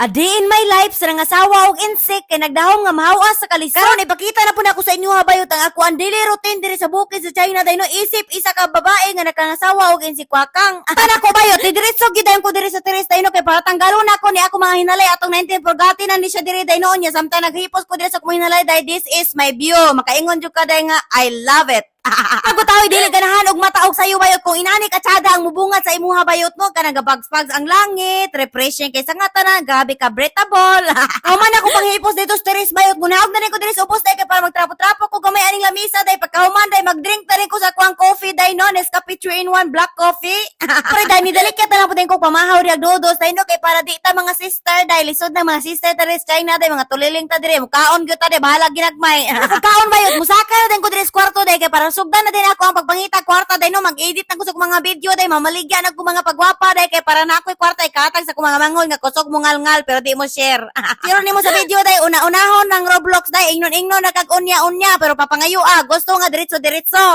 A day in my life sa nangasawa og insect kay nagdahom nga mahawas sa kalisod. Karon ipakita na po na ako sa inyo habayot ang ako ang daily routine diri sa bukid sa China dahil no isip isa ka babae nga nakangasawa og insect wakang. Kana ko bayot diretso gidayon ko diri sa teres dahil no kay para tanggalon ako ni ako mga hinalay atong 19 forgotten na ni siya diri dahil noon niya samtang naghipos ko diri sa kumang hinalay dahil this is my view. Makaingon jud ka dahil nga I love it. Ako tao dili ganahan og mataog sayo bayot kung inani ka tsada ang mubungat sa imuha bayot mo kanang gabagspags ang langit refreshing kay sa nga tanan grabe ka breathable. Human ako panghipos dito sa teres bayot munaog na rin ko diri sa upos dai kay para magtrapo-trapo ko gamay aning lamisa dai pagkahuman dai magdrink na rin ko sa kuang coffee dai no Nescafe 3 in 1 black coffee. Pero dai ni dalikat na lang pud ko pamahaw ri dodos dai no kay para di ta mga sister dai lisod na mga sister teres China dai mga tuliling ta diri mukaon gyud ta dai bahala ginagmay. Kaon bayot musaka na din ko diri sa kwarto dai kay para sugdan na din ako ang pagpangita kwarta dai no mag-edit na ko sa mga video dai mamaligya na ko mga pagwapa dai kay para na ako'y kwarta ikatag sa mga mangol nga kusog mo ngal-ngal pero di mo share. Share nimo sa video dai una-unahon ng Roblox dai ingnon-ingnon na kag unya-unya pero papangayo gusto nga diretso-diretso.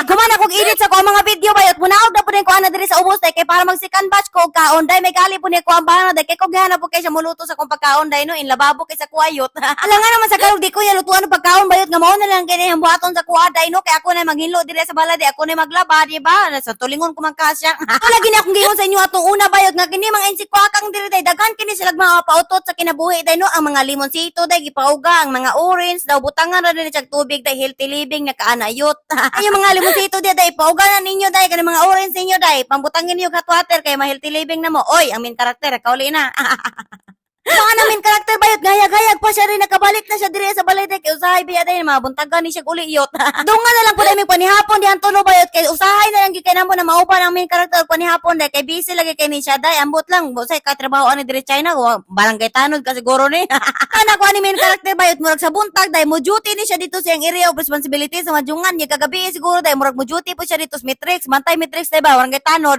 Kuman ako edit sa ko mga video bayot munaog na pud ko ana diri sa ubos dai kay para mag second batch ko og kaon dai may gali pud ni ko ang bahana dai kay ko gihana pud kay siya muluto sa kong pagkaon dai no in lababo kay sa kuayot. Ala nga naman sa kalog di ko ya lutuan og pagkaon bayot nga mao na lang kay hambuhaton sa kuha dai no kay ako na maghinlo diri sa balade ako na maglaba di ba sa tulingon ko man kasya. Wala gini akong giingon sa inyo atong una bayot nga kini mga insikwakang diri dai daghan kini sila mga pautot sa kinabuhi dai no ang mga limonsito dai gipauga ang mga orange daw butangan ra diri sa tubig dai healthy living na kaanayot. Ay mga limonsito dai pauga na ninyo dai kani mga orange ninyo dai pambutangin niyo hot water kay ma healthy living na mo. Oy ang main character kauli na. Mga namin karakter bayot gayag-gayag pa siya rin nakabalik na siya dire sa balay kay usahay biya dai mga buntagan ni siya uliyot. Dunga na lang pud mi panihapon dihan tulo bayot kay usahay na lang gikay namo na mauban ang main karakter panihapon dai kay busy lagi kay ni siya dai ambot lang busay ka trabaho ani dire China barangay tanod ka siguro ni. Kana ko ani main karakter bayot murag sa buntag dai mo duty ni siya dito sa area of responsibility sa majungan niya kagabi siguro dai murag mo duty po siya dito sa Matrix mantay Matrix dai ba barangay tanod.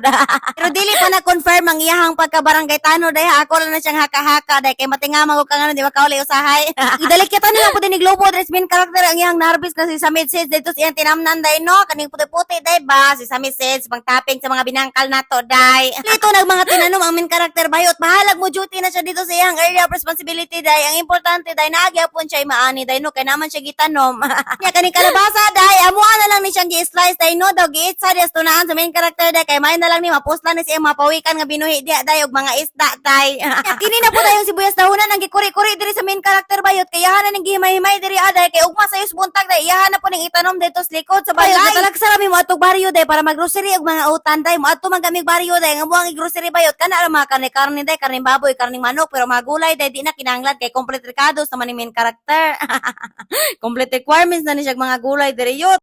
Pero dili pa na confirm ang iyahang pagka barangay tanod dai ako lang na siyang haka-haka dai kay matingamang ko kangano di ba kauli usahay. Idalikita nila pud ni Globo dress main character ang iyang narbis kasi sa message dito sa iyang tinamnan dai no kaning puti-puti dai ba si sa message pang tapping sa mga binangkal nato dai. Lito nag mga tinanom ang main character bayot bahalag mo duty na siya dito sa iyang area of responsibility dai ang importante dai nagyapon siya maani dai no kay naman siya gitanom. Nya kaning kalabasa dai amuan na lang ni siyang gi-slice dai no daw gi-itsa sa tunaan sa main character dai kay may na lang ni mapuslan ni siya mapawikan nga binuhi dia dai og mga isda dai. Kini na po dayong sibuyas dahunan ang gikuri-kuri diri sa main character bayot kay yahanan ning gihimay-himay diri aday kay ugma sayos buntag dai iyahan po ning itanom dito sa likod sa balay. Talagsa mi mo atog baryo dai para maggrocery og mga utan dai mo adto man gamig baryo dai nga buang grocery bayot kana ra mga karne dai karne baboy karne manok pero mga gulay dai di na kinahanglan kay complete ricados naman ni main character. Complete requirements na ni siya mga gulay diri yot.